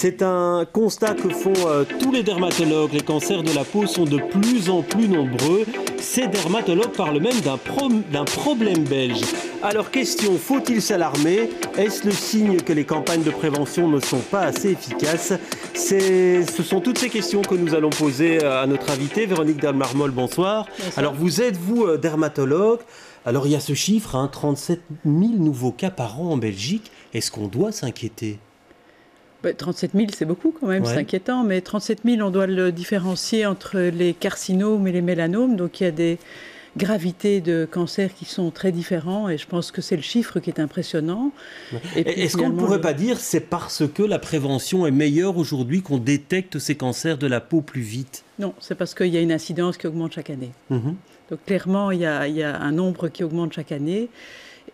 C'est un constat que font tous les dermatologues. Les cancers de la peau sont de plus en plus nombreux. Ces dermatologues parlent même d'un problème belge. Alors question, faut-il s'alarmer? Est-ce le signe que les campagnes de prévention ne sont pas assez efficaces? Ce sont toutes ces questions que nous allons poser à notre invitée, Véronique Dalmarmol, bonsoir. Bonsoir. Alors vous êtes, vous, dermatologue. Alors il y a ce chiffre, 37 000 nouveaux cas par an en Belgique. Est-ce qu'on doit s'inquiéter? 37 000, c'est beaucoup quand même, ouais. C'est inquiétant, mais 37 000, on doit le différencier entre les carcinomes et les mélanomes, donc il y a des gravités de cancers qui sont très différents, et je pense que c'est le chiffre qui est impressionnant. Est-ce qu'on ne pourrait pas dire c'est parce que la prévention est meilleure aujourd'hui qu'on détecte ces cancers de la peau plus vite? Non, c'est parce qu'il y a une incidence qui augmente chaque année. Donc clairement, il y a un nombre qui augmente chaque année.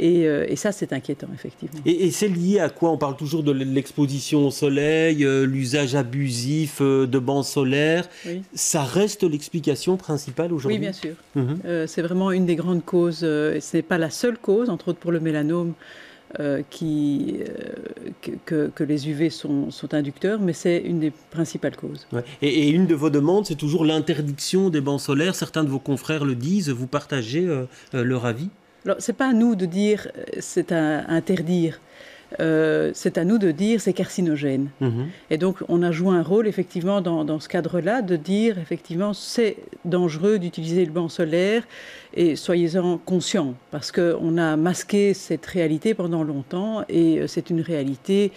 Et ça, c'est inquiétant, effectivement. Et c'est lié à quoi? On parle toujours de l'exposition au soleil, l'usage abusif de bancs solaires. Oui. Ça reste l'explication principale aujourd'hui? Oui, bien sûr. C'est vraiment une des grandes causes. Ce n'est pas la seule cause, entre autres pour le mélanome, que les UV sont inducteurs, mais c'est une des principales causes. Ouais. Et une de vos demandes, c'est toujours l'interdiction des bancs solaires. Certains de vos confrères le disent. Vous partagez leur avis? Alors, ce n'est pas à nous de dire c'est à interdire, c'est à nous de dire c'est carcinogène. Et donc, on a joué un rôle, effectivement, dans ce cadre-là, de dire, effectivement, c'est dangereux d'utiliser le banc solaire et soyez-en conscients, parce qu'on a masqué cette réalité pendant longtemps et c'est une réalité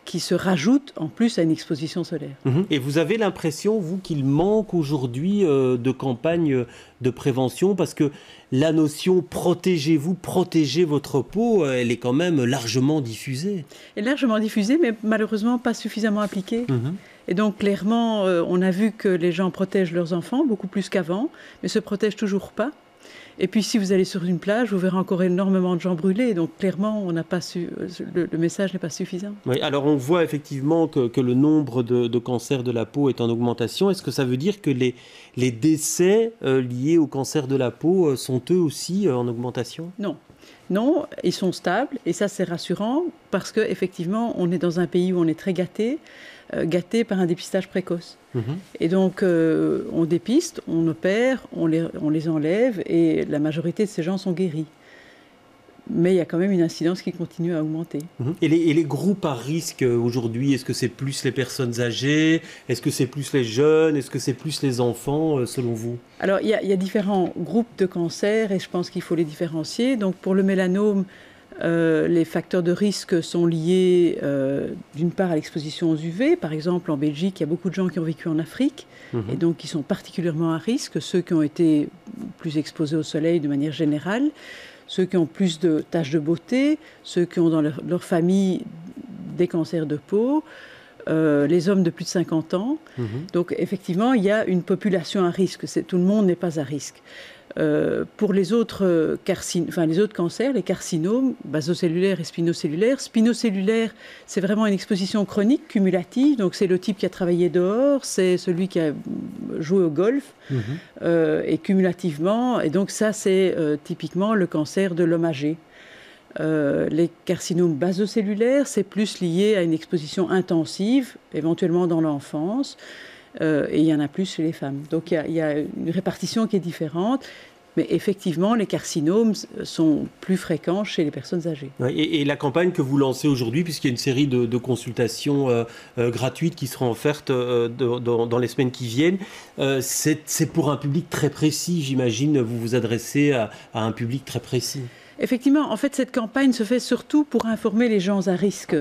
qui se rajoute en plus à une exposition solaire. Et vous avez l'impression, vous, qu'il manque aujourd'hui de campagnes de prévention, parce que la notion « protégez-vous, protégez votre peau », elle est quand même largement diffusée. Elle est largement diffusée, mais malheureusement pas suffisamment appliquée. Et donc clairement, on a vu que les gens protègent leurs enfants beaucoup plus qu'avant, mais se protègent toujours pas. Et puis, si vous allez sur une plage, vous verrez encore énormément de gens brûlés. Donc, clairement, on n'a pas le message n'est pas suffisant. Oui, alors on voit effectivement que le nombre de cancers de la peau est en augmentation. Est-ce que ça veut dire que les décès liés au cancer de la peau sont eux aussi en augmentation? Non. Non, ils sont stables. Et ça, c'est rassurant parce qu'effectivement, on est dans un pays où on est très gâté par un dépistage précoce. Et donc, on dépiste, on opère, on les enlève et la majorité de ces gens sont guéris. Mais il y a quand même une incidence qui continue à augmenter. Et les groupes à risque aujourd'hui, est-ce que c'est plus les personnes âgées? Est-ce que c'est plus les jeunes? Est-ce que c'est plus les enfants, selon vous? Alors, il y a différents groupes de cancers et je pense qu'il faut les différencier. Donc, pour le mélanome, les facteurs de risque sont liés d'une part à l'exposition aux UV. Par exemple, en Belgique, il y a beaucoup de gens qui ont vécu en Afrique et donc qui sont particulièrement à risque. Ceux qui ont été plus exposés au soleil de manière générale, ceux qui ont plus de taches de beauté, ceux qui ont dans leur famille des cancers de peau, les hommes de plus de 50 ans. Donc effectivement, il y a une population à risque. Tout le monde n'est pas à risque. Pour les autres cancers, les carcinomes, basocellulaires et spinocellulaires. Spinocellulaire, c'est vraiment une exposition chronique, cumulative. Donc c'est le type qui a travaillé dehors, c'est celui qui a joué au golf, et cumulativement. Et donc ça, c'est typiquement le cancer de l'homme âgé. Les carcinomes basocellulaires, c'est plus lié à une exposition intensive, éventuellement dans l'enfance. Et il y en a plus chez les femmes. Donc il y a une répartition qui est différente. Mais effectivement, les carcinomes sont plus fréquents chez les personnes âgées. Et la campagne que vous lancez aujourd'hui, puisqu'il y a une série de consultations gratuites qui seront offertes dans les semaines qui viennent, c'est pour un public très précis, j'imagine. Vous vous adressez à un public très précis. Effectivement, en fait, cette campagne se fait surtout pour informer les gens à risque,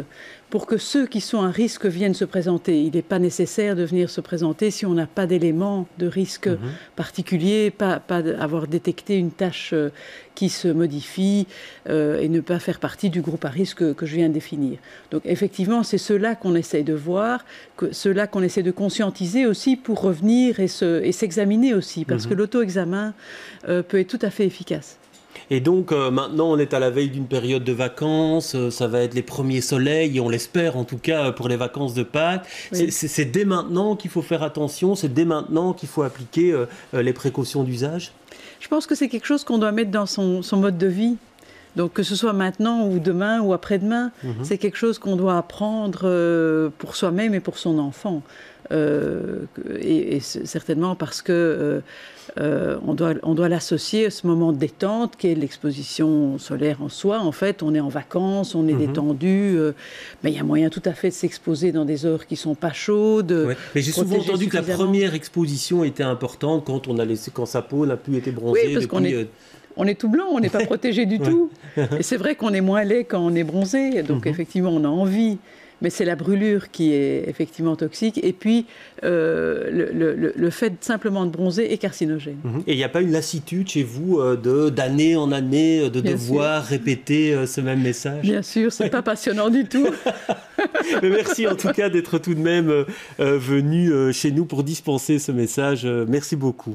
pour que ceux qui sont à risque viennent se présenter. Il n'est pas nécessaire de venir se présenter si on n'a pas d'éléments de risque particulier, pas avoir détecté une tache qui se modifie et ne pas faire partie du groupe à risque que je viens de définir. Donc effectivement, c'est ceux-là qu'on essaie de voir, ceux-là qu'on essaie de conscientiser aussi pour revenir et s'examiner aussi, parce que l'auto-examen peut être tout à fait efficace. Et donc maintenant on est à la veille d'une période de vacances, ça va être les premiers soleils, et on l'espère en tout cas pour les vacances de Pâques. Oui. C'est dès maintenant qu'il faut faire attention, c'est dès maintenant qu'il faut appliquer les précautions d'usage? Je pense que c'est quelque chose qu'on doit mettre dans son mode de vie. Donc que ce soit maintenant ou demain ou après-demain, c'est quelque chose qu'on doit apprendre pour soi-même et pour son enfant. Et certainement parce que on doit l'associer à ce moment de détente qui est l'exposition solaire en soi. En fait, on est en vacances, on est détendu, mais il y a moyen tout à fait de s'exposer dans des heures qui ne sont pas chaudes. Ouais. Mais j'ai souvent entendu que la première exposition était importante quand sa peau n'a plus été bronzée. Oui, parce on est tout blanc, on n'est pas protégé du tout. Et c'est vrai qu'on est moins laid quand on est bronzé, donc effectivement on a envie. Mais c'est la brûlure qui est effectivement toxique. Et puis, le fait simplement de bronzer est carcinogène. Et il n'y a pas une lassitude chez vous d'année en année de devoir répéter ce même message? Bien sûr, c'est pas passionnant du tout. Mais merci en tout cas d'être tout de même venu chez nous pour dispenser ce message. Merci beaucoup.